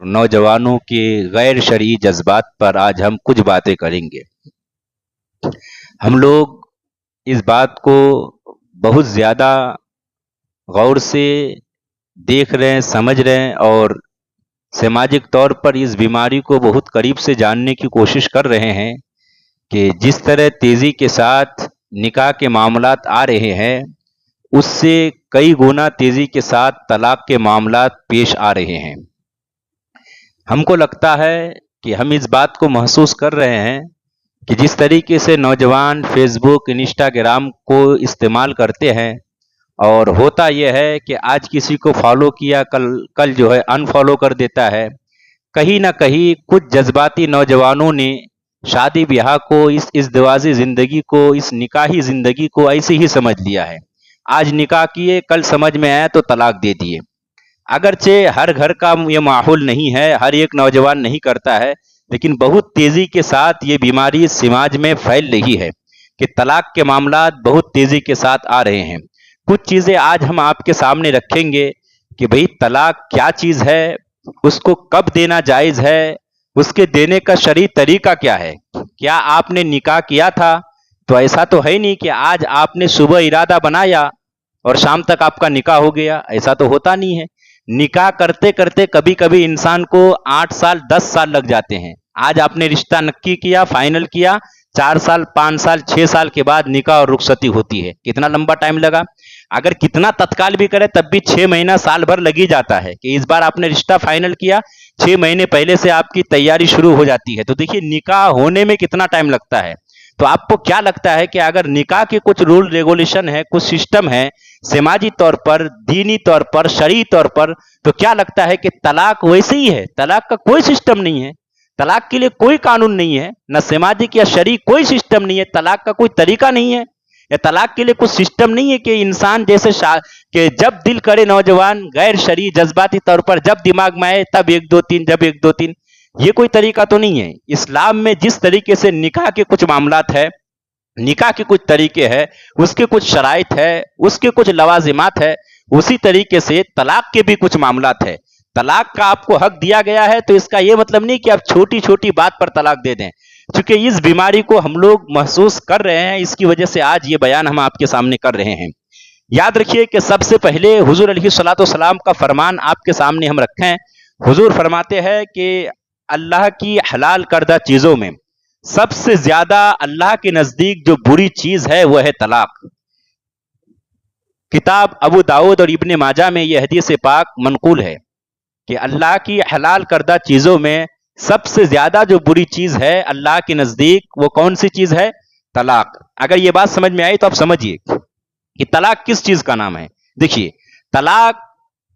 नौजवानों के गैर शरई जज्बात पर आज हम कुछ बातें करेंगे। हम लोग इस बात को बहुत ज़्यादा गौर से देख रहे हैं, समझ रहे हैं और सामाजिक तौर पर इस बीमारी को बहुत करीब से जानने की कोशिश कर रहे हैं कि जिस तरह तेज़ी के साथ निकाह के मामलात आ रहे हैं, उससे कई गुना तेज़ी के साथ तलाक के मामलात पेश आ रहे हैं। हमको लगता है कि हम इस बात को महसूस कर रहे हैं कि जिस तरीके से नौजवान फेसबुक, इंस्टाग्राम को इस्तेमाल करते हैं और होता यह है कि आज किसी को फॉलो किया, कल जो है अनफॉलो कर देता है। कहीं ना कहीं कुछ जज्बाती नौजवानों ने शादी ब्याह को, इस इज़्दिवाजी ज़िंदगी को, इस निकाही ज़िंदगी को ऐसे ही समझ लिया है। आज निकाह किए, कल समझ में आया तो तलाक दे दिए। अगरचे हर घर का ये माहौल नहीं है, हर एक नौजवान नहीं करता है, लेकिन बहुत तेज़ी के साथ ये बीमारी समाज में फैल रही है कि तलाक के मामलात बहुत तेज़ी के साथ आ रहे हैं। कुछ चीज़ें आज हम आपके सामने रखेंगे कि भाई तलाक क्या चीज़ है, उसको कब देना जायज़ है, उसके देने का शरई तरीका क्या है। क्या आपने निकाह किया था तो ऐसा तो है नहीं कि आज आपने सुबह इरादा बनाया और शाम तक आपका निकाह हो गया, ऐसा तो होता नहीं है। निकाह करते करते कभी कभी इंसान को 8 साल 10 साल लग जाते हैं। आज आपने रिश्ता नक्की किया, फाइनल किया, 4 साल 5 साल 6 साल के बाद निकाह और रुखसती होती है। कितना लंबा टाइम लगा। अगर कितना तत्काल भी करे तब भी 6 महीना साल भर लग ही जाता है कि इस बार आपने रिश्ता फाइनल किया, 6 महीने पहले से आपकी तैयारी शुरू हो जाती है। तो देखिए निकाह होने में कितना टाइम लगता है। तो आपको क्या लगता है कि अगर निकाह के कुछ रूल रेगुलेशन है, कुछ सिस्टम है समाजी तौर पर, दीनी तौर पर, शरई तौर पर, तो क्या लगता है कि तलाक वैसे ही है। तलाक का कोई सिस्टम नहीं है, तलाक के लिए कोई कानून नहीं है, न सामाजिक या शरई कोई सिस्टम नहीं है, तलाक का कोई तरीका नहीं है, या तलाक के लिए कुछ सिस्टम नहीं है कि इंसान जैसे कि जब दिल करे नौजवान गैर शरई जज्बाती तौर पर जब दिमाग में आए तब 1 2 3, जब 1 2 3, ये कोई तरीका तो नहीं है। इस्लाम में जिस तरीके से निकाह के कुछ मामलात है, निकाह के कुछ तरीके हैं, उसके कुछ शराइत है, उसके कुछ लवाजिमात है, उसी तरीके से तलाक के भी कुछ मामलात है। तलाक का आपको हक दिया गया है तो इसका यह मतलब नहीं कि आप छोटी छोटी बात पर तलाक दे दें। क्योंकि इस बीमारी को हम लोग महसूस कर रहे हैं, इसकी वजह से आज ये बयान हम आपके सामने कर रहे हैं। याद रखिए कि सबसे पहले हुजूर अलैहिस्सलाम का फरमान आपके सामने हम रखें। हुजूर फरमाते हैं कि अल्लाह की हलाल करदा चीजों में सबसे ज्यादा अल्लाह के नजदीक जो बुरी चीज है वह है तलाक। किताब अबू दाऊद और इब्ने माजा में यह हदीस पाक मनकूल है कि अल्लाह की हलाल करदा चीजों में सबसे ज्यादा जो बुरी चीज है अल्लाह के नजदीक, वो कौन सी चीज है? तलाक। अगर ये बात समझ में आई तो आप समझिए कि तलाक किस चीज का नाम है। देखिए, तलाक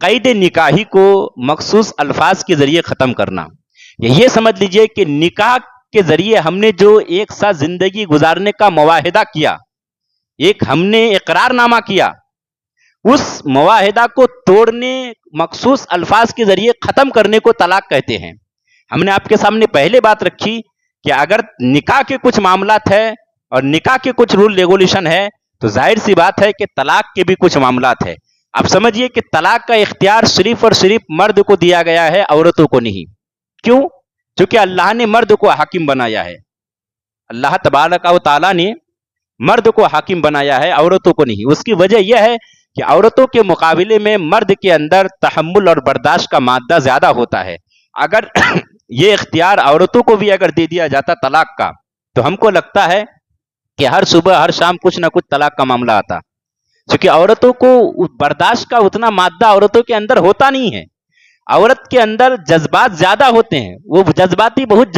कैद निकाही को मखसूस अल्फाज के जरिए खत्म करना। ये समझ लीजिए कि निकाह के जरिए हमने जो एक साथ जिंदगी गुजारने का मुआहिदा किया, एक हमने इकरारनामा किया, उस मुआहिदा को तोड़ने, मखसूस अल्फाज के जरिए खत्म करने को तलाक कहते हैं। हमने आपके सामने पहले बात रखी कि अगर निकाह के कुछ मामलात है और निकाह के कुछ रूल रेगुलेशन है तो जाहिर सी बात है कि तलाक के भी कुछ मामलात है। आप समझिए कि तलाक का इख्तियार सिर्फ और सिर्फ मर्द को दिया गया है, औरतों को नहीं। क्यों? क्योंकि अल्लाह ने मर्द को हाकिम बनाया है। अल्लाह तबारक व तआला ने मर्द को हाकिम बनाया है, औरतों को नहीं। उसकी वजह यह है कि औरतों के मुकाबले में मर्द के अंदर तहम्मुल और बर्दाश्त का मादा ज्यादा होता है। अगर ये इख्तियार औरतों को भी अगर दे दिया जाता तलाक का, तो हमको लगता है कि हर सुबह हर शाम कुछ ना कुछ तलाक का मामला आता। क्योंकि औरतों को बर्दाश्त का उतना मादा औरतों के अंदर होता नहीं है। औरत के अंदर जज्बात ज्यादा होते हैं, वो जज्बाती बहुत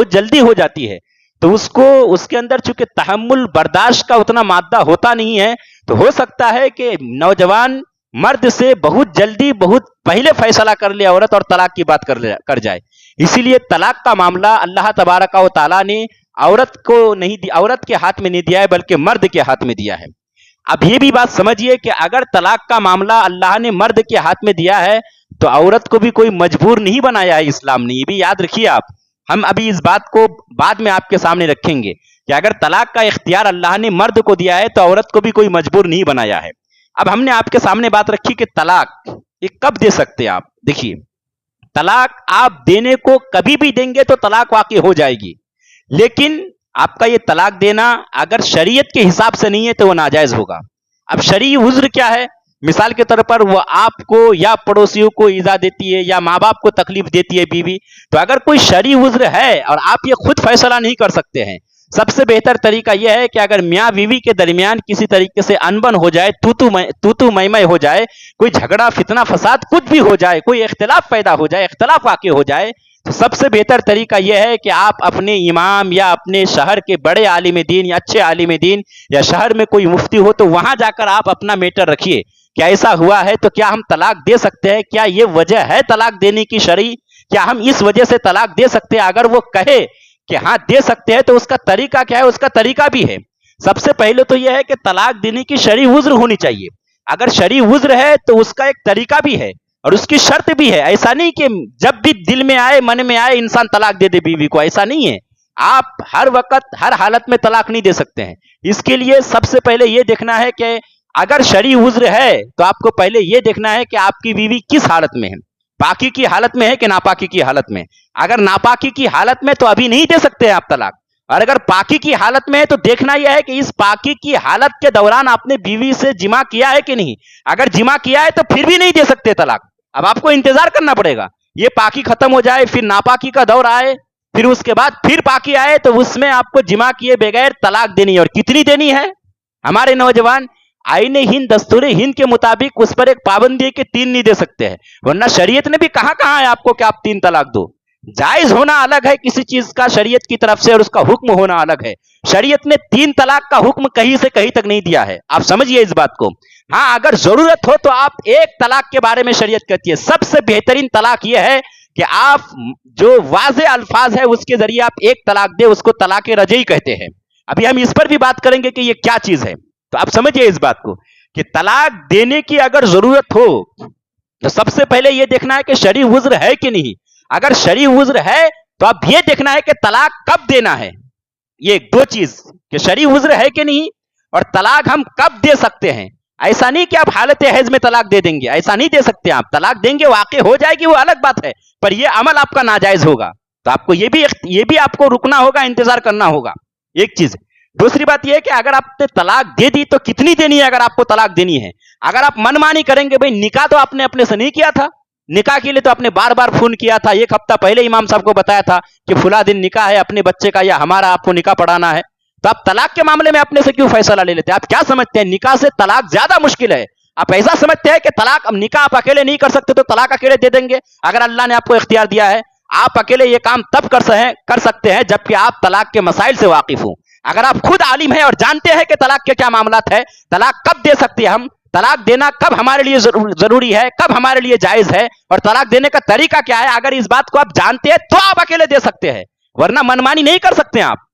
जल्दी हो जाती है। तो उसको उसके अंदर चूंकि तहम्मुल बर्दाश्त का उतना मादा होता नहीं है, तो हो सकता है कि नौजवान मर्द से बहुत जल्दी, बहुत पहले फैसला कर ले औरत और तलाक की बात कर जाए। इसीलिए तलाक का मामला अल्लाह तबारक व तआला ने औरत को नहीं दिया, औरत के हाथ में नहीं दिया है, बल्कि मर्द के हाथ में दिया है। अब ये भी बात समझिए कि अगर तलाक का मामला अल्लाह ने मर्द के हाथ में दिया है तो औरत को भी कोई मजबूर नहीं बनाया है इस्लाम ने। ये भी याद रखिए आप। हम अभी इस बात को बाद में आपके सामने रखेंगे कि अगर तलाक का इख्तियार अल्लाह ने मर्द को दिया है तो औरत को भी कोई मजबूर नहीं बनाया है। अब हमने आपके सामने बात रखी कि तलाक ये कब दे सकते हैं आप। देखिए, तलाक आप देने को कभी भी देंगे तो तलाक वाक़ई हो जाएगी, लेकिन आपका ये तलाक देना अगर शरीयत के हिसाब से नहीं है तो वो नाजायज होगा। अब शरई उज़्र क्या है? मिसाल के तौर पर वो आपको या पड़ोसियों को ईज़ा देती है या माँ बाप को तकलीफ देती है बीवी, तो अगर कोई शरई उज़्र है और आप ये खुद फैसला नहीं कर सकते हैं, सबसे बेहतर तरीका यह है कि अगर मियाँ बीवी के दरमियान किसी तरीके से अनबन हो जाए, तू मैं हो जाए, कोई झगड़ा फितना फसाद कुछ भी हो जाए, कोई इख्तिलाफ पैदा हो जाए, इख्तिलाफ वाक़ई हो जाए, तो सबसे बेहतर तरीका यह है कि आप अपने इमाम या अपने शहर के बड़े आलिम दीन या अच्छे आलिम दीन या शहर में कोई मुफ्ती हो तो वहां जाकर आप अपना मैटर रखिए। क्या ऐसा हुआ है तो क्या हम तलाक दे सकते हैं? क्या ये वजह है तलाक देने की शरई? क्या हम इस वजह से तलाक दे सकते हैं? अगर वो कहे कि हाँ दे सकते हैं तो उसका तरीका क्या है? उसका तरीका भी है। सबसे पहले तो यह है कि तलाक देने की शरई उज़्र होनी चाहिए। अगर शरई उज़्र है तो उसका एक तरीका भी है और उसकी शर्त भी है। ऐसा नहीं कि जब भी दिल में आए मन में आए इंसान तलाक दे दे बीवी को, ऐसा नहीं है। आप हर वक्त हर हालत में तलाक नहीं दे सकते हैं। इसके लिए सबसे पहले यह देखना है कि अगर शरई उज़्र है तो आपको पहले यह देखना है कि आपकी बीवी किस हालत में है, पाकी की हालत में है कि नापाकी की हालत में। अगर नापाकी की हालत में तो अभी नहीं दे सकते हैं आप तलाक, और अगर पाकी की हालत में है तो देखना यह है कि इस पाकी की हालत के दौरान आपने बीवी से जिमा किया है कि नहीं। अगर जिमा किया है तो फिर भी नहीं दे सकते तलाक। अब आपको इंतजार करना पड़ेगा, ये पाकी खत्म हो जाए, फिर नापाकी का दौर आए, फिर उसके बाद फिर पाकी आए, तो उसमें आपको जिमा किए बगैर तलाक देनी है। और कितनी देनी है? हमारे नौजवान आईन हिंद दस्तूर हिंद के मुताबिक उस पर एक पाबंदी है कि 3 नहीं दे सकते हैं, वरना शरीयत ने भी कहां कहां है आपको कि आप 3 तलाक दो। जायज होना अलग है किसी चीज का शरीयत की तरफ से, और उसका हुक्म होना अलग है। शरीयत ने 3 तलाक का हुक्म कहीं से कहीं तक नहीं दिया है, आप समझिए इस बात को। हाँ, अगर जरूरत हो तो आप 1 तलाक के बारे में शरीयत कहती है। सबसे बेहतरीन तलाक यह है कि आप जो वाज़े अल्फाज है उसके जरिए आप 1 तलाक दे, उसको तलाक रजई कहते हैं। अभी हम इस पर भी बात करेंगे कि यह क्या चीज है, तो आप समझिए इस बात को कि तलाक देने की अगर जरूरत हो तो सबसे पहले यह देखना है कि शरई उज़्र है कि नहीं। अगर शरई उज़्र है तो अब यह देखना है कि तलाक कब देना है। ये 2 चीज कि शरई उज़्र है कि नहीं और तलाक हम कब दे सकते हैं। ऐसा नहीं कि आप हालत हैज में तलाक दे देंगे, ऐसा नहीं दे सकते। आप तलाक देंगे, वाकई हो जाएगी, वो अलग बात है, पर यह अमल आपका नाजायज होगा, तो आपको ये भी आपको रुकना होगा, इंतजार करना होगा, एक चीज। दूसरी बात यह है कि अगर आपने तलाक दे दी तो कितनी देनी है। अगर आपको तलाक देनी है, अगर आप मनमानी करेंगे, भाई निकाह तो आपने अपने से नहीं किया था, निकाह के लिए तो आपने बार बार फोन किया था, 1 हफ्ता पहले इमाम साहब को बताया था कि फुला दिन निकाह है अपने बच्चे का या हमारा, आपको निकाह पढ़ाना है, तो आप तलाक के मामले में अपने से क्यों फैसला ले लेते हैं? आप क्या समझते हैं निकाह से तलाक ज्यादा मुश्किल है? आप ऐसा समझते हैं कि तलाक, अब निकाह आप अकेले नहीं कर सकते तो तलाक अकेले दे देंगे? अगर अल्लाह ने आपको इख्तियार दिया है, आप अकेले ये काम तब कर सकते हैं जबकि आप तलाक के मसाइल से वाकिफ हो। अगर आप खुद आलिम हैं और जानते हैं कि तलाक के क्या मामलात है, तलाक कब दे सकते हैं हम, तलाक देना कब हमारे लिए जरूरी है, कब हमारे लिए जायज है, और तलाक देने का तरीका क्या है, अगर इस बात को आप जानते हैं तो आप अकेले दे सकते हैं, वरना मनमानी नहीं कर सकते आप।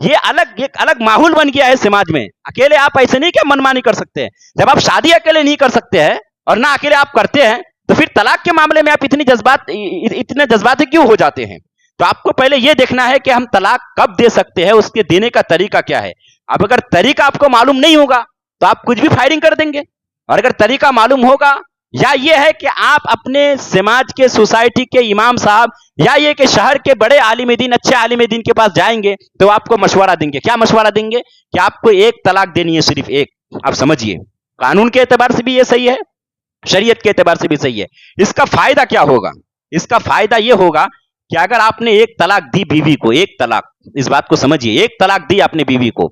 ये एक अलग माहौल बन गया है समाज में। अकेले आप ऐसे नहीं कि मनमानी कर सकते हैं। जब आप शादी अकेले नहीं कर सकते हैं और ना अकेले आप करते हैं, तो फिर तलाक के मामले में आप इतने जज्बाती क्यों हो जाते हैं? तो आपको पहले यह देखना है कि हम तलाक कब दे सकते हैं, उसके देने का तरीका क्या है। अब अगर तरीका आपको मालूम नहीं होगा तो आप कुछ भी फायरिंग कर देंगे, और अगर तरीका मालूम होगा, या ये है कि आप अपने समाज के, सोसाइटी के इमाम साहब या ये कि शहर के बड़े आलिम दीन, अच्छे आलिम दीन के पास जाएंगे तो आपको मशवरा देंगे। क्या मशवरा देंगे? कि आपको 1 तलाक देनी है, सिर्फ 1। आप समझिए, कानून के एतबार से भी ये सही है, शरीयत के एतबार से भी सही है। इसका फायदा क्या होगा? इसका फायदा यह होगा कि अगर आपने 1 तलाक दी बीवी को, 1 तलाक, इस बात को समझिए, 1 तलाक दी आपने बीवी को,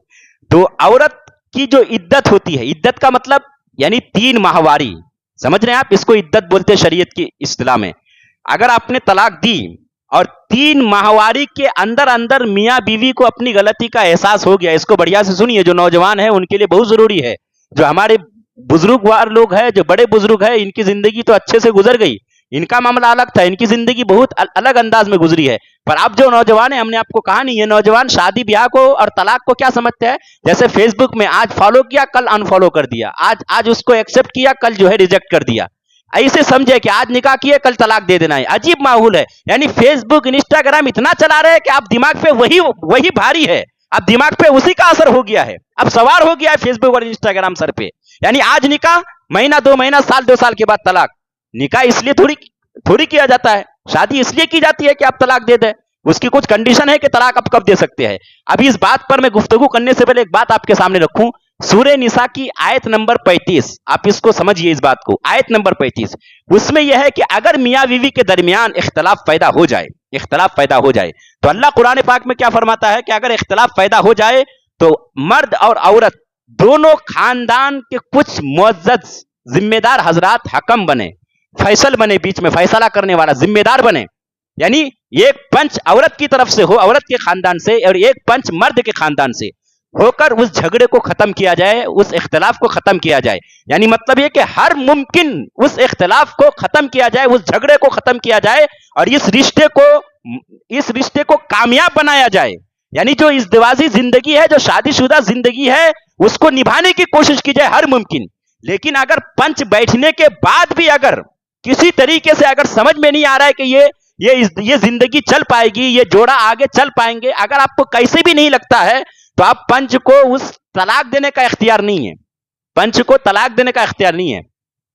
तो औरत की जो इद्दत होती है, इद्दत का मतलब यानी 3 माहवारी, समझ रहे हैं आप, इसको इद्दत बोलते हैं शरीयत की इस्तिलाह में। अगर आपने तलाक दी और 3 माहवारी के अंदर अंदर मियाँ बीवी को अपनी गलती का एहसास हो गया, इसको बढ़िया से सुनिए, जो नौजवान है उनके लिए बहुत जरूरी है। जो हमारे बुजुर्गवार लोग हैं, जो बड़े बुजुर्ग हैं, इनकी जिंदगी तो अच्छे से गुजर गई, इनका मामला अलग था, इनकी जिंदगी बहुत अलग अंदाज में गुजरी है। पर अब जो नौजवान है, हमने आपको कहा नहीं, ये नौजवान शादी ब्याह को और तलाक को क्या समझते हैं, जैसे फेसबुक में आज फॉलो किया, कल अनफॉलो कर दिया, आज उसको एक्सेप्ट किया, कल जो है रिजेक्ट कर दिया। ऐसे समझे कि आज निकाह किए, कल तलाक दे देना है। अजीब माहौल है, यानी फेसबुक इंस्टाग्राम इतना चला रहे हैं कि आप दिमाग पे वही भारी है, अब दिमाग पे उसी का असर हो गया है, अब सवार हो गया है फेसबुक और इंस्टाग्राम सर पे। यानी आज निकाह, महीना 2 महीना, साल 2 साल के बाद तलाक। निकाह इसलिए थोड़ी किया जाता है, शादी इसलिए की जाती है कि आप तलाक दे दें, उसकी कुछ कंडीशन है कि तलाक आप कब दे सकते हैं। अभी इस बात पर मैं गुफ्तगू करने से पहले एक बात आपके सामने रखूं, सूरह निसा की आयत नंबर 35, आप इसको समझिए इस बात को, आयत नंबर 35, उसमें यह है कि अगर मियाँ बीवी के दरमियान इख्तलाफ पैदा हो जाए, इख्तलाफ पैदा हो जाए, तो अल्लाह कुरान पाक में क्या फरमाता है कि अगर इख्तलाफ पैदा हो जाए तो मर्द और औरत दोनों खानदान के कुछ मुअज्जज जिम्मेदार हजरात हकम बने, फैसल बने, बीच में फैसला करने वाला जिम्मेदार बने, यानी एक पंच औरत की तरफ से हो, औरत के खानदान से, और एक पंच मर्द के खानदान से होकर उस झगड़े को खत्म किया जाए, उस इख्तलाफ को खत्म किया जाए। यानी मतलब ये कि हर मुमकिन उस इख्तलाफ को खत्म किया जाए, उस झगड़े को खत्म किया जाए और इस रिश्ते को कामयाब बनाया जाए। यानी जो इज़्दिवाजी जिंदगी है, जो शादीशुदा जिंदगी है, उसको निभाने की कोशिश की जाए हर मुमकिन। लेकिन अगर पंच बैठने के बाद भी अगर किसी तरीके से अगर समझ में नहीं आ रहा है कि ये जिंदगी चल पाएगी, ये जोड़ा आगे चल पाएंगे, अगर आपको कैसे भी नहीं लगता है, तो आप पंच को उस तलाक देने का इख्तियार नहीं है, पंच को तलाक देने का इख्तियार नहीं है।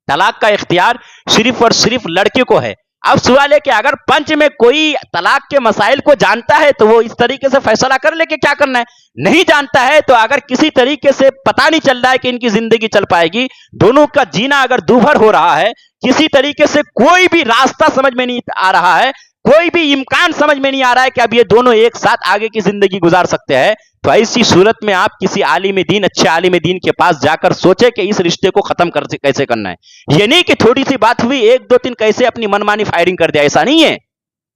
तलाक का इख्तियार सिर्फ और सिर्फ लड़के को है। अब सवाल है कि अगर पंच में कोई तलाक के मसाइल को जानता है तो वो इस तरीके से फैसला कर ले कि क्या करना है, नहीं जानता है तो अगर किसी तरीके से पता नहीं चल रहा है कि इनकी जिंदगी चल पाएगी, दोनों का जीना अगर दूभर हो रहा है, किसी तरीके से कोई भी रास्ता समझ में नहीं आ रहा है, कोई भी इम्कान समझ में नहीं आ रहा है कि अब ये दोनों एक साथ आगे की जिंदगी गुजार सकते हैं, तो ऐसी सूरत में आप किसी आलिम दीन, अच्छे आलिम दीन के पास जाकर सोचे कि इस रिश्ते को खत्म कैसे करना है। ये नहीं कि थोड़ी सी बात हुई, एक दो तीन कैसे अपनी मनमानी फायरिंग कर दिया, ऐसा नहीं है।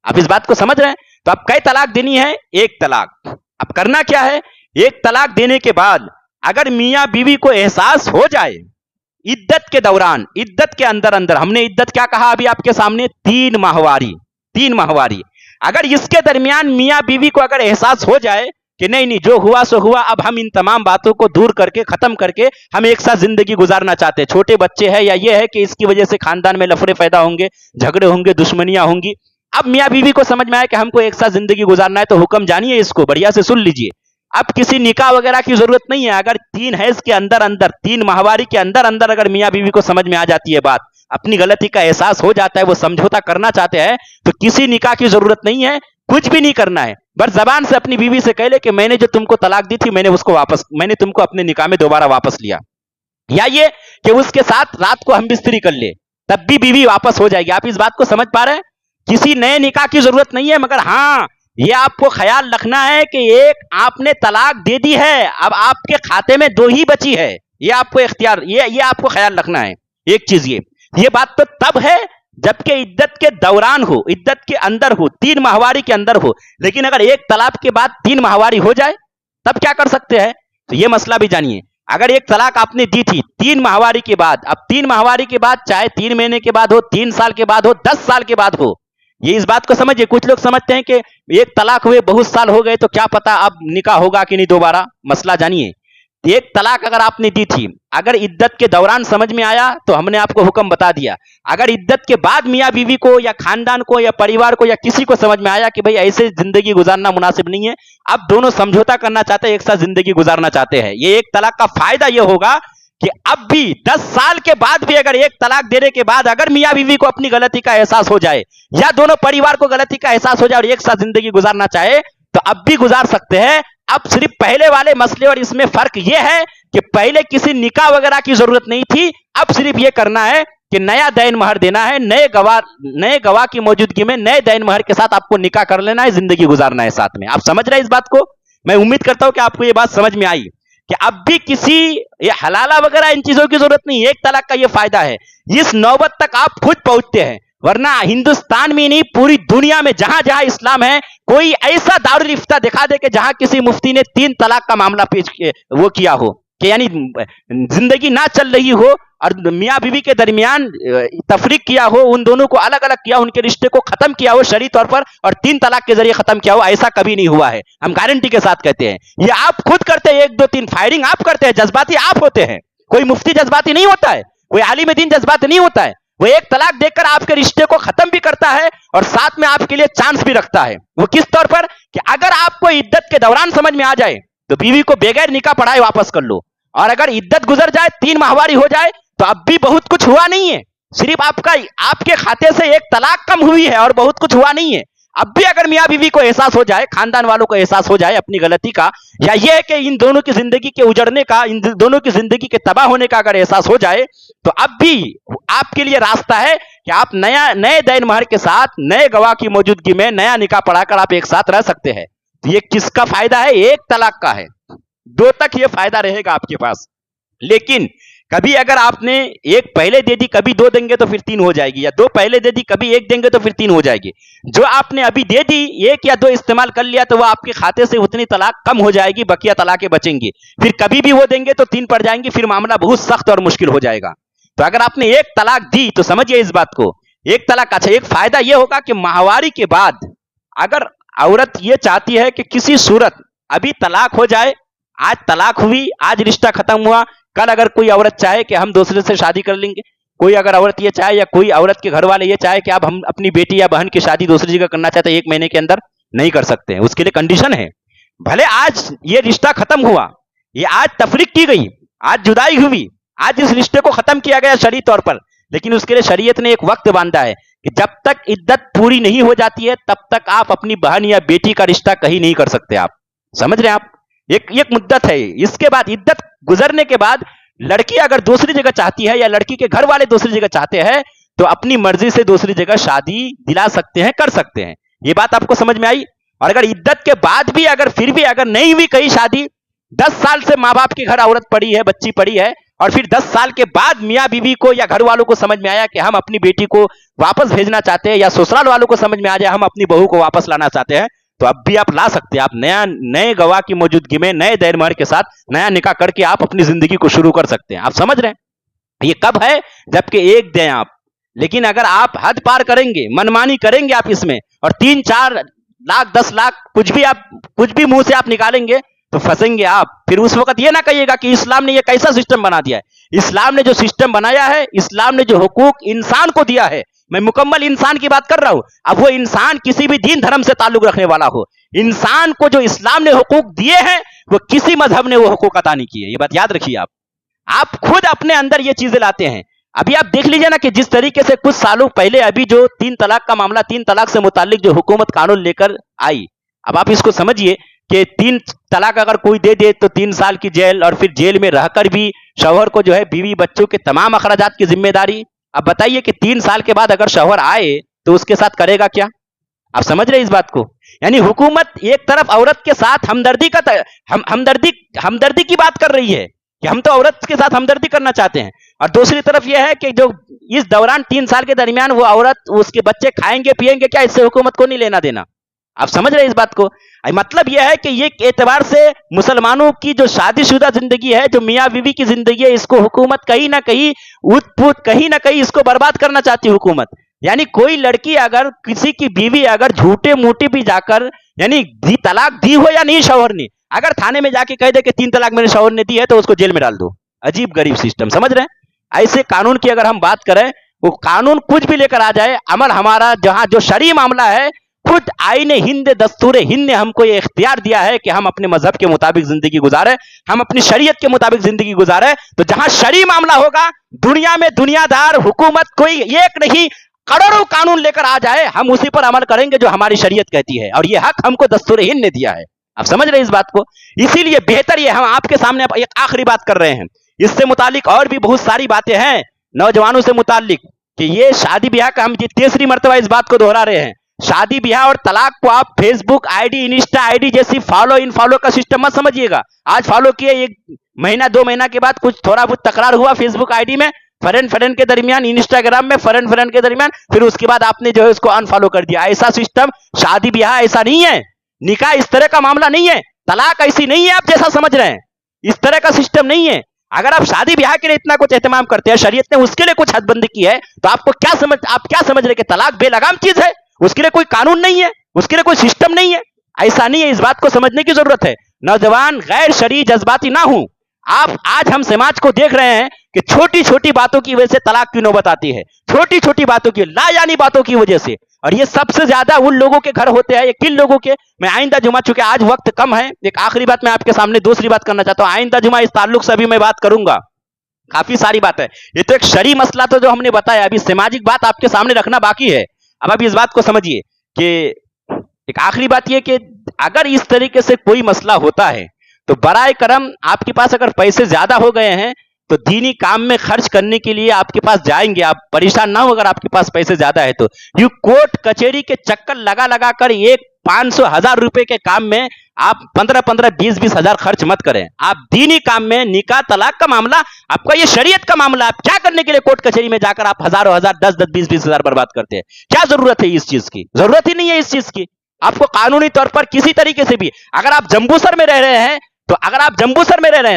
आप इस बात को समझ रहे हैं? तो अब कई तलाक देनी है? एक तलाक। अब करना क्या है, एक तलाक देने के बाद अगर मियाँ बीवी को एहसास हो जाए इद्दत के दौरान, इद्दत के अंदर अंदर, हमने इद्दत क्या कहा अभी आपके सामने, 3 माहवारी, 3 माहवारी, अगर इसके दरमियान मियाँ बीवी को अगर एहसास हो जाए कि नहीं जो हुआ सो हुआ, अब हम इन तमाम बातों को दूर करके, खत्म करके हम एक साथ जिंदगी गुजारना चाहते हैं, छोटे बच्चे हैं या ये है कि इसकी वजह से खानदान में लफड़े पैदा होंगे, झगड़े होंगे, दुश्मनियां होंगी, अब मियाँ बीवी को समझ में आया कि हमको एक साथ जिंदगी गुजारना है, तो हुक्म जानिए, इसको बढ़िया से सुन लीजिए। अब किसी निकाह वगैरह की जरूरत नहीं है। अगर 3 हैज के अंदर अंदर, 3 माहवारी के अंदर अंदर अगर मियाँ बीवी को समझ में आ जाती है बात, अपनी गलती का एहसास हो जाता है, वो समझौता करना चाहते हैं, तो किसी निकाह की जरूरत नहीं है, कुछ भी नहीं करना है। बस जबान से अपनी बीवी से कह ले कि मैंने जो तुमको तलाक दी थी, मैंने तुमको अपने निकाह में दोबारा वापस लिया, या ये कि उसके साथ रात को हम बिस्तरी कर ले, तब भी बीवी वापस हो जाएगी। आप इस बात को समझ पा रहे हैं? किसी नए निकाह की जरूरत नहीं है, मगर हाँ ये आपको ख्याल रखना है कि एक आपने तलाक दे दी है, अब आपके खाते में 2 ही बची है, ये आपको इख्तियार, ये आपको ख्याल रखना है। एक चीज ये बात तो तब है जबकि इद्दत के दौरान हो, इद्दत के अंदर हो, 3 माहवारी के अंदर हो। लेकिन अगर एक तलाक के बाद 3 माहवारी हो जाए तब क्या कर सकते हैं, तो ये मसला भी जानिए। अगर एक तलाक आपने दी थी 3 माहवारी के बाद, अब 3 माहवारी के बाद चाहे 3 महीने के बाद हो, 3 साल के बाद हो, 10 साल के बाद हो, ये इस बात को समझिए। कुछ लोग समझते हैं कि एक तलाक हुए बहुत साल हो गए तो क्या पता अब निकाह होगा कि नहीं दोबारा, मसला जानिए। एक तलाक अगर आपने दी थी, अगर इद्दत के दौरान समझ में आया तो हमने आपको हुक्म बता दिया, अगर इद्दत के बाद मियाँ बीवी को या खानदान को या परिवार को या किसी को समझ में आया कि भाई ऐसे जिंदगी गुजारना मुनासिब नहीं है, अब दोनों समझौता करना चाहते हैं, एक साथ जिंदगी गुजारना चाहते हैं, ये एक तलाक का फायदा ये होगा कि अब भी 10 साल के बाद भी अगर एक तलाक देने के बाद अगर मियाँ बीवी को अपनी गलती का एहसास हो जाए या दोनों परिवार को गलती का एहसास हो जाए और एक साथ जिंदगी गुजारना चाहे तो अब भी गुजार सकते हैं। अब सिर्फ पहले वाले मसले और इसमें फर्क यह है कि पहले किसी निकाह वगैरह की जरूरत नहीं थी, अब सिर्फ यह करना है कि नया दैन महर देना है, नए गवाह की मौजूदगी में नए दैन महर के साथ आपको निकाह कर लेना है, जिंदगी गुजारना है साथ में। आप समझ रहे हैं इस बात को? मैं उम्मीद करता हूं कि आपको यह बात समझ में आई कि अब भी किसी ये हलाला वगैरह इन चीजों की जरूरत नहीं। एक तलाक का ये फायदा है, इस नौबत तक आप खुद पहुंचते हैं, वरना हिंदुस्तान में नहीं पूरी दुनिया में जहां जहां इस्लाम है, कोई ऐसा दारुल इफ्ता दिखा दे कि जहां किसी मुफ्ती ने 3 तलाक का मामला पेश वो किया हो कि यानी जिंदगी ना चल रही हो और मियाँ बीवी के दरमियान तफरीक किया हो, उन दोनों को अलग अलग किया, उनके रिश्ते को खत्म किया हो शरई तौर पर और 3 तलाक के जरिए खत्म किया हो, ऐसा कभी नहीं हुआ है। हम गारंटी के साथ कहते हैं, ये आप खुद करते हैं, 1 2 3 फायरिंग आप करते हैं, जज्बाती आप होते हैं। कोई मुफ्ती जज्बाती नहीं होता है, कोई आलिम दीन जज्बाती नहीं होता है। वो एक तलाक देकर आपके रिश्ते को खत्म भी करता है और साथ में आपके लिए चांस भी रखता है। वो किस तौर पर कि अगर आपको इद्दत के दौरान समझ में आ जाए तो बीवी को बगैर निकाह पढ़ाए वापस कर लो, और अगर इद्दत गुजर जाए 3 माहवारी हो जाए तो अब भी बहुत कुछ हुआ नहीं है, सिर्फ आपके खाते से एक तलाक कम हुई है और बहुत कुछ हुआ नहीं है। अब भी अगर मियाँ बीवी को एहसास हो जाए, खानदान वालों को एहसास हो जाए अपनी गलती का, या ये है कि इन दोनों की जिंदगी के उजड़ने का, इन दोनों की जिंदगी के तबाह होने का अगर एहसास हो जाए, तो अब भी आपके लिए रास्ता है कि आप नए दैन महर के साथ, नए गवाह की मौजूदगी में नया निकाह पढ़ाकर आप एक साथ रह सकते हैं। तो ये किसका फायदा है? एक तलाक का है। 2 तक ये फायदा रहेगा आपके पास। लेकिन कभी अगर आपने एक पहले दे दी, कभी 2 देंगे तो फिर 3 हो जाएगी, या 2 पहले दे दी, कभी 1 देंगे तो फिर 3 हो जाएगी। जो आपने अभी दे दी 1 या 2 इस्तेमाल कर लिया, तो वो आपके खाते से उतनी तलाक कम हो जाएगी, बकिया तलाकें बचेंगी। फिर कभी भी वो देंगे तो 3 पड़ जाएंगी, फिर मामला बहुत सख्त और मुश्किल हो जाएगा। तो अगर आपने 1 तलाक दी तो समझिए इस बात को, 1 तलाक। अच्छा, एक फायदा यह होगा कि माहवारी के बाद अगर औरत ये चाहती है कि किसी सूरत अभी तलाक हो जाए, आज तलाक हुई, आज रिश्ता खत्म हुआ, कल अगर कोई औरत चाहे कि हम दूसरे से शादी कर लेंगे, कोई अगर औरत ये चाहे, या कोई औरत के घर वाले ये चाहे कि अब हम अपनी बेटी या बहन की शादी दूसरी जगह करना चाहते हैं, 1 महीने के अंदर नहीं कर सकते हैं। उसके लिए कंडीशन है, भले आज ये रिश्ता खत्म हुआ, ये आज तफरीक की गई, आज जुदाई हुई, आज इस रिश्ते को खत्म किया गया शरई तौर पर, लेकिन उसके लिए शरीयत ने एक वक्त बांधा है कि जब तक इद्दत पूरी नहीं हो जाती है तब तक आप अपनी बहन या बेटी का रिश्ता कहीं नहीं कर सकते। आप समझ रहे हैं? आप एक मुद्दत है। इसके बाद इद्दत गुजरने के बाद लड़की अगर दूसरी जगह चाहती है, या लड़की के घर वाले दूसरी जगह चाहते हैं, तो अपनी मर्जी से दूसरी जगह शादी दिला सकते हैं, कर सकते हैं। ये बात आपको समझ में आई? और अगर इद्दत के बाद भी अगर फिर भी अगर नहीं हुई कहीं शादी, 10 साल से माँ बाप के घर औरत पड़ी है, बच्ची पड़ी है, और फिर 10 साल के बाद मियाँ बीवी को या घर वालों को समझ में आया कि हम अपनी बेटी को वापस भेजना चाहते हैं, या ससुराल वालों को समझ में आ जाए हम अपनी बहू को वापस लाना चाहते हैं, तो अब भी आप ला सकते हैं। आप नए गवाह की मौजूदगी में नए दैन महर के साथ नया निकाह करके आप अपनी जिंदगी को शुरू कर सकते हैं। आप समझ रहे हैं? ये कब है? जबकि 1 दें आप। लेकिन अगर आप हद पार करेंगे, मनमानी करेंगे आप इसमें, और 3-4 लाख 10 लाख कुछ भी मुंह से आप निकालेंगे, तो फंसेंगे आप। फिर उस वक्त ये ना कहिएगा कि इस्लाम ने ये कैसा सिस्टम बना दिया है। इस्लाम ने जो सिस्टम बनाया है, इस्लाम ने जो हुकूक इंसान को दिया है, मैं मुकम्मल इंसान की बात कर रहा हूं। अब वो इंसान किसी भी दीन धर्म से ताल्लुक रखने वाला हो, इंसान को जो इस्लाम ने हुकूक दिए हैं, वो किसी मजहब ने वो हुकूक अता नहीं किए। ये बात याद रखिए। आप खुद अपने अंदर ये चीजें लाते हैं। अभी आप देख लीजिए ना कि जिस तरीके से कुछ सालों पहले अभी जो 3 तलाक का मामला, 3 तलाक से मुताल्लिक जो हुकूमत कानून लेकर आई, अब आप इसको समझिए कि 3 तलाक अगर कोई दे दे तो 3 साल की जेल, और फिर जेल में रहकर भी शौहर को जो है बीवी बच्चों के तमाम अखराजात की जिम्मेदारी। अब बताइए कि 3 साल के बाद अगर शौहर आए तो उसके साथ करेगा क्या? आप समझ रहे हैं इस बात को? यानी हुकूमत एक तरफ औरत के साथ हमदर्दी की बात कर रही है कि हम तो औरत के साथ हमदर्दी करना चाहते हैं, और दूसरी तरफ यह है कि जो इस दौरान 3 साल के दरमियान वो औरत उसके बच्चे खाएंगे पिएंगे क्या, इससे हुकूमत को नहीं लेना देना। आप समझ रहे हैं इस बात को? मतलब यह है कि ये एतबार से मुसलमानों की जो शादीशुदा जिंदगी है, जो मियाँ बीवी की जिंदगी है, इसको हुकूमत कहीं ना कहीं कहीं ना कहीं इसको बर्बाद करना चाहती है हुकूमत। यानी कोई लड़की अगर किसी की बीवी अगर झूठे मूठे भी जाकर, यानी तलाक दी हो या नहीं शौहर ने, अगर थाने में जाके कह दे कि 3 तलाक मेरे शौहर ने दी है, तो उसको जेल में डाल दो। अजीब गरीब सिस्टम, समझ रहे हैं? ऐसे कानून की अगर हम बात करें, वो कानून कुछ भी लेकर आ जाए, अमल हमारा जहां जो शरई मामला है, खुद आईने हिंद दस्तूर हिंद ने हमको ये इख्तियार दिया है कि हम अपने मजहब के मुताबिक जिंदगी गुजारे, हम अपनी शरीयत के मुताबिक जिंदगी गुजारे। तो जहां शरई मामला होगा, दुनिया में दुनियादार हुकूमत कोई एक नहीं करोड़ों कानून लेकर आ जाए, हम उसी पर अमल करेंगे जो हमारी शरीयत कहती है, और ये हक हमको दस्तूर हिंद ने दिया है। आप समझ रहे हैं इस बात को? इसीलिए बेहतर ये हम आपके सामने एक आखिरी बात कर रहे हैं। इससे मुतालिक और भी बहुत सारी बातें हैं नौजवानों से मुतालिक, कि ये शादी ब्याह का हम 3री मरतबा इस बात को दोहरा रहे हैं। शादी ब्याह और तलाक को आप फेसबुक आईडी, इंस्टा आईडी जैसी फॉलो इन फॉलो का सिस्टम मत समझिएगा। आज फॉलो किए, 1 महीना 2 महीना के बाद कुछ थोड़ा बहुत तकरार हुआ फेसबुक आईडी में, फ्रेंड के दरमियान, इंस्टाग्राम में फ्रेंड के दरमियान, फिर उसके बाद आपने जो है उसको अनफॉलो कर दिया। ऐसा सिस्टम शादी ब्याह ऐसा नहीं है, निकाह इस तरह का मामला नहीं है, तलाक ऐसी नहीं है आप जैसा समझ रहे हैं, इस तरह का सिस्टम नहीं है। अगर आप शादी ब्याह के लिए इतना कुछ एहतमाम करते हैं, शरीयत ने उसके लिए कुछ हदबंदी की है, तो आप क्या समझ रहे कि तलाक बेलगाम चीज है, उसके लिए कोई कानून नहीं है, उसके लिए कोई सिस्टम नहीं है? ऐसा नहीं है। इस बात को समझने की जरूरत है। नौजवान गैर शरई जज्बाती ना हो। आप आज हम समाज को देख रहे हैं कि छोटी छोटी बातों की वजह से तलाक की नौबत आती है, छोटी छोटी बातों की, लायानी बातों की वजह से, और ये सबसे ज्यादा उन लोगों के घर होते हैं। ये किन लोगों के? मैं आइंदा जुमा, चूंकि आज वक्त कम है, एक आखिरी बात मैं आपके सामने दूसरी बात करना चाहता हूं। आइंदा जुमा इस ताल्लुक से अभी मैं बात करूंगा काफी सारी बात है। ये तो एक शरई मसला तो जो हमने बताया, अभी सामाजिक बात आपके सामने रखना बाकी है। अब आप इस बात को समझिए कि एक आखिरी बात ये कि अगर इस तरीके से कोई मसला होता है तो बराए करम आपके पास अगर पैसे ज्यादा हो गए हैं तो दीनी काम में खर्च करने के लिए आपके पास जाएंगे, आप परेशान ना हो अगर आपके पास पैसे ज्यादा है तो। यू कोर्ट कचहरी के चक्कर लगा लगा कर एक 500,000 रुपए के काम में आप 15-15, 20-20 हजार खर्च मत करें। आप दीनी काम में, निकाह तलाक का मामला आपका, ये शरीयत का मामला, आप क्या करने के लिए कोर्ट कचहरी में जाकर आप हजारों हजार, 10-10, 20-20 हजार बर्बाद करते हैं? क्या जरूरत है इस चीज की? जरूरत ही नहीं है इस चीज की। आपको कानूनी तौर पर किसी तरीके से भी, अगर आप जम्बूसर में रह रहे हैं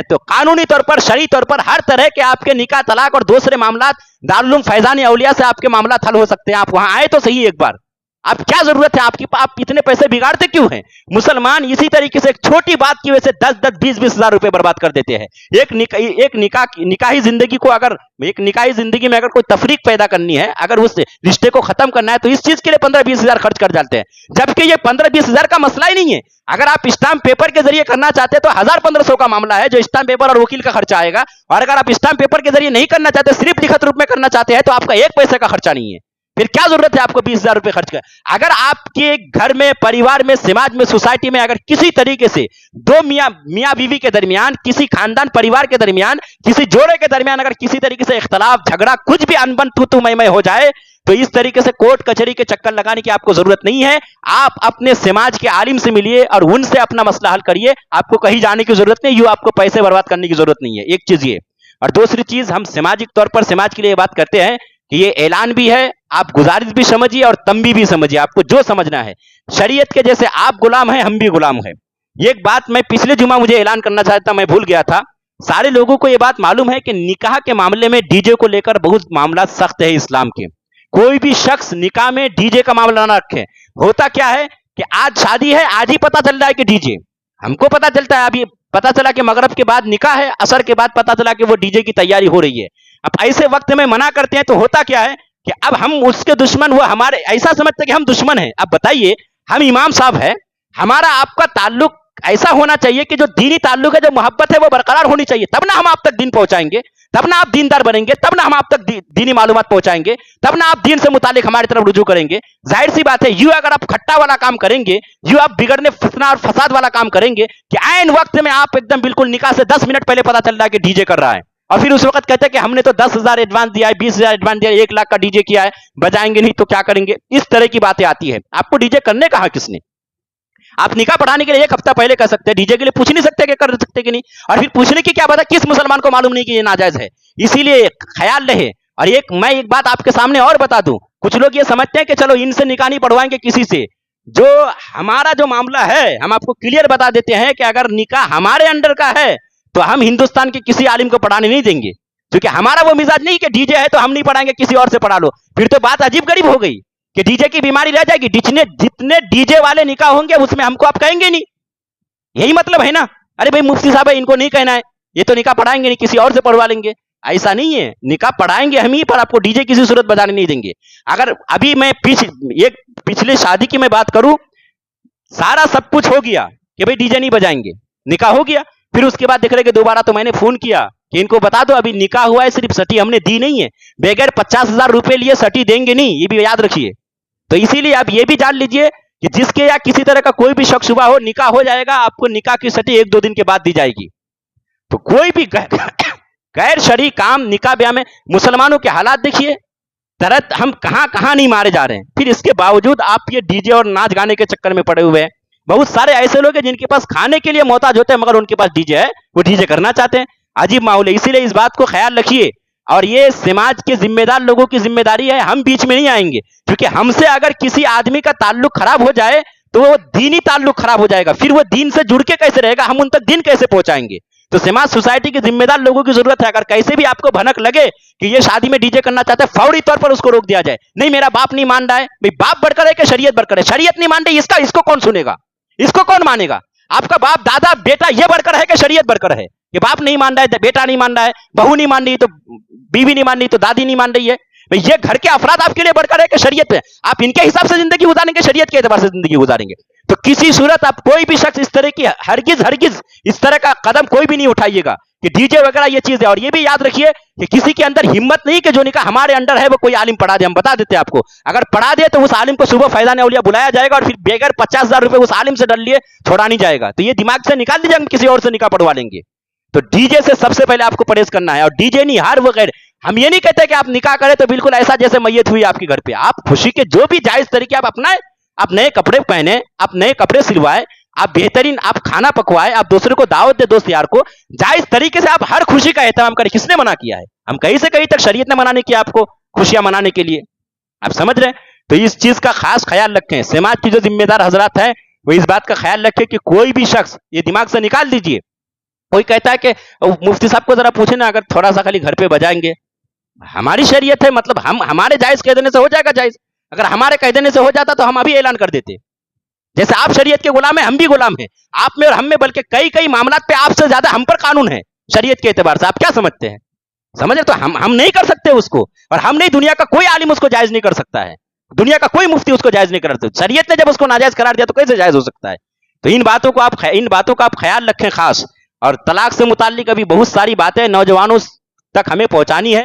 तो कानूनी तौर पर, शरई तौर पर हर तरह के आपके निकाह तलाक और दूसरे मामला दारुल उलूम फैजान औलिया से आपके मामला हल हो सकते हैं। आप वहां आए तो सही एक बार। आप क्या जरूरत है आपकी, आप इतने पैसे बिगाड़ते क्यों हैं? मुसलमान इसी तरीके से एक छोटी बात की वजह से 10-10, 20-20 हजार रुपए बर्बाद कर देते हैं। एक निकाही जिंदगी को, अगर एक निकाही जिंदगी में अगर कोई तफरीक पैदा करनी है, अगर उस रिश्ते को खत्म करना है तो इस चीज के लिए 15-20 हजार खर्च कर जाते हैं, जबकि ये 15-20 हजार का मसला ही नहीं है। अगर आप स्टाम्प पेपर के जरिए करना चाहते हैं तो 1000-1500 का मामला है, जो स्टाम्प पेपर और वकील का खर्चा आएगा। और अगर आप स्टाम्प पेपर के जरिए नहीं करना चाहते, सिर्फ लिखित रूप में करना चाहते हैं, तो आपका एक पैसे का खर्चा नहीं है। फिर क्या जरूरत है आपको 20,000 रुपए खर्च कर? अगर आपके घर में, परिवार में, समाज में, सोसाइटी में अगर किसी तरीके से दो मियां बीवी के दरमियान, किसी खानदान परिवार के दरमियान, किसी जोड़े के दरमियान अगर किसी तरीके से इख्तलाफ, झगड़ा, कुछ भी अनबन, तू मैं हो जाए, तो इस तरीके से कोर्ट कचहरी के चक्कर लगाने की आपको जरूरत नहीं है। आप अपने समाज के आलिम से मिलिए और उनसे अपना मसला हल करिए। आपको कहीं जाने की जरूरत नहीं, आपको पैसे बर्बाद करने की जरूरत नहीं है। एक चीज ये, और दूसरी चीज, हम सामाजिक तौर पर समाज के लिए बात करते हैं कि ये ऐलान भी है, आप गुजारिश भी समझिए और तंबी भी समझिए, आपको जो समझना है। शरीयत के जैसे आप गुलाम हैं, हम भी गुलाम हैं। ये एक बात मैं पिछले जुमा मुझे ऐलान करना चाहता, मैं भूल गया था। सारे लोगों को ये बात मालूम है कि निकाह के मामले में डीजे को लेकर बहुत मामला सख्त है इस्लाम के। कोई भी शख्स निकाह में डीजे का मामला ना रखे। होता क्या है कि आज शादी है, आज ही पता चल रहा है कि डीजे, हमको पता चलता है, अभी पता चला कि मगरब के बाद निकाह है, असर के बाद पता चला कि वो डीजे की तैयारी हो रही है। अब ऐसे वक्त में मना करते हैं तो होता क्या है कि अब हम उसके दुश्मन, वो हमारे, ऐसा समझते हैं कि हम दुश्मन हैं। अब बताइए, हम इमाम साहब हैं, हमारा आपका ताल्लुक ऐसा होना चाहिए कि जो दीनी ताल्लुक है, जो मोहब्बत है, वो बरकरार होनी चाहिए, तब ना हम आप तक दीन पहुंचाएंगे, तब ना आप दीनदार बनेंगे, तब ना हम आप तक दीनी मालूमात पहुंचाएंगे, तब ना आप दीन से मुतालिक हमारी तरफ रुजू करेंगे। जाहिर सी बात है, यू अगर आप खट्टा वाला काम करेंगे, यू आप बिगड़ने, फितना और फसाद वाला काम करेंगे कि ऐन वक्त में आप एकदम बिल्कुल निकाह से 10 मिनट पहले पता चल रहा है कि डीजे कर रहा है, और फिर उस वक्त कहते हैं कि हमने तो 10,000 एडवांस दिया है, 20,000 एडवांस दिया है, 1 लाख का डीजे किया है, बजाएंगे नहीं तो क्या करेंगे? इस तरह की बातें आती है। आपको डीजे करने कहा किसने? आप निकाह पढ़ाने के लिए 1 हफ्ता पहले कर सकते हैं, डीजे के लिए पूछ नहीं सकते कि कर सकते कि नहीं। और फिर पूछने की क्या बात है, किस मुसलमान को मालूम नहीं कि ये नाजायज है? इसीलिए ख्याल रहे। और मैं एक बात आपके सामने और बता दूं, कुछ लोग ये समझते हैं कि चलो इनसे निकाह नहीं पढ़वाएंगे किसी से। जो हमारा जो मामला है, हम आपको क्लियर बता देते हैं कि अगर निकाह हमारे अंडर का है तो हम हिंदुस्तान के किसी आलिम को पढ़ाने नहीं देंगे, क्योंकि हमारा वो मिजाज नहीं कि डीजे है तो हम नहीं पढ़ाएंगे, किसी और से पढ़ा लो। फिर तो बात अजीब गरीब हो गई कि डीजे की बीमारी रह जाएगी। जितने डीजे वाले निकाह होंगे उसमें हमको आप कहेंगे नहीं, यही मतलब है ना? अरे भाई मुफ्ती साहब है, इनको नहीं कहना है, ये तो निकाह पढ़ाएंगे नहीं, किसी और से पढ़वा लेंगे। ऐसा नहीं है, निकाह पढ़ाएंगे हम ही, पर आपको डीजे किसी सूरत बजाने नहीं देंगे। अगर अभी मैं पिछले शादी की मैं बात करूं, सारा सब कुछ हो गया कि भाई डीजे नहीं बजाएंगे, निकाह हो गया। फिर उसके बाद देख रहे कि दोबारा तो मैंने फोन किया कि इनको बता दो अभी निकाह हुआ है, सिर्फ सटी हमने दी नहीं है, बगैर 50,000 रुपए लिए सटी देंगे नहीं, ये भी याद रखिए। तो इसीलिए आप ये भी जान लीजिए कि जिसके या किसी तरह का कोई भी शख्स हुआ हो, निकाह हो जाएगा, आपको निकाह की सटी 1-2 दिन के बाद दी जाएगी। तो कोई भी गैर शरई काम निकाह ब्याह में, मुसलमानों के हालात देखिए, तरत हम कहां नहीं मारे जा रहे हैं, फिर इसके बावजूद आप ये डीजे और नाच गाने के चक्कर में पड़े हुए हैं। बहुत सारे ऐसे लोग हैं जिनके पास खाने के लिए मोहताज होते हैं, मगर उनके पास डीजे है, वो डीजे करना चाहते हैं। अजीब माहौल है। इसीलिए इस बात को ख्याल रखिए, और ये समाज के जिम्मेदार लोगों की जिम्मेदारी है, हम बीच में नहीं आएंगे, क्योंकि हमसे अगर किसी आदमी का ताल्लुक खराब हो जाए तो वो दीनी ताल्लुक खराब हो जाएगा, फिर वो दीन से जुड़ के कैसे रहेगा, हम उन तक दीन कैसे पहुंचाएंगे? तो समाज, सोसाइटी के जिम्मेदार लोगों की जरूरत है, अगर कैसे भी आपको भनक लगे कि ये शादी में डीजे करना चाहता है, फौरी तौर पर उसको रोक दिया जाए। नहीं, मेरा बाप नहीं मान रहा है, भाई बाप बढ़कर है कि शरीयत बढ़कर है? शरीयत नहीं मान रही, इसको कौन सुनेगा, इसको कौन मानेगा? आपका बाप, दादा, बेटा ये बढ़कर है कि शरीयत बढ़कर है? कि बाप नहीं मान रहा है, बेटा नहीं मान रहा है, बहू नहीं मान रही, तो बीवी नहीं मान रही, तो दादी नहीं मान रही है, भाई ये घर के अफराद आपके लिए बढ़कर है कि शरीयत है? आप इनके हिसाब से जिंदगी गुजारेंगे, शरीयत के एतबार से जिंदगी गुजारेंगे? तो किसी सूरत आप कोई भी शख्स इस तरह की हरगिज इस तरह का कदम कोई भी नहीं उठाइएगा कि डीजे वगैरह ये चीज है। और ये भी याद रखिए कि किसी के अंदर हिम्मत नहीं कि जो निकाह हमारे अंडर है वो कोई आलिम पढ़ा दे। हम बता देते हैं आपको, अगर पढ़ा दे तो उस आलिम को सुबह फैजान औलिया बुलाया जाएगा और फिर बेगर 50,000 रुपए उस आलिम से डर लिए छोड़ा नहीं जाएगा। तो ये दिमाग से निकाल दीजिए, हम किसी और से निकाह पढ़वा लेंगे। तो डीजे से सबसे पहले आपको परहेज करना है। और डीजे नहीं, हर वगैरह, हम ये नहीं कहते कि आप निकाह करें तो बिल्कुल ऐसा जैसे मैयत हुई आपके घर पे। आप खुशी के जो भी जायज तरीके आप अपनाएं, आप नए कपड़े पहने, आप नए कपड़े सिलवाए, आप बेहतरीन आप खाना पकवाए, आप दूसरे को दावत दे, दोस्त यार को जायज तरीके से आप हर खुशी का एहतराम करें। किसने मना किया है? हम कहीं से कहीं तक शरीयत ने मना नहीं किया आपको खुशियां मनाने के लिए। आप समझ रहे हैं? तो इस चीज का खास ख्याल रखें। समाज की जो जिम्मेदार हजरात हैं वो इस बात का ख्याल रखें कि कोई भी शख्स, ये दिमाग से निकाल दीजिए। कोई कहता है कि मुफ्ती साहब को जरा पूछे ना, अगर थोड़ा सा खाली घर पे बजाएंगे। हमारी शरीयत है, मतलब हम हमारे जायज कह देने से हो जाएगा जायज? अगर हमारे कह देने से हो जाता तो हम अभी ऐलान कर देते। जैसे आप शरीयत के गुलाम हैं, हम भी गुलाम हैं, आप में और हम में, बल्कि कई कई मामलात पे आपसे ज्यादा हम पर कानून है शरीयत के एतबार से। आप क्या समझते हैं? समझे? तो हम नहीं कर सकते उसको, और हम नहीं, दुनिया का कोई आलिम उसको जायज नहीं कर सकता है, दुनिया का कोई मुफ्ती उसको जायज नहीं कर सकता। शरीयत ने जब उसको नाजायज करार दिया तो कैसे जायज हो सकता है? तो इन बातों का आप ख्याल रखें खास। और तलाक से मुताल्लिक अभी बहुत सारी बातें नौजवानों तक हमें पहुंचानी है।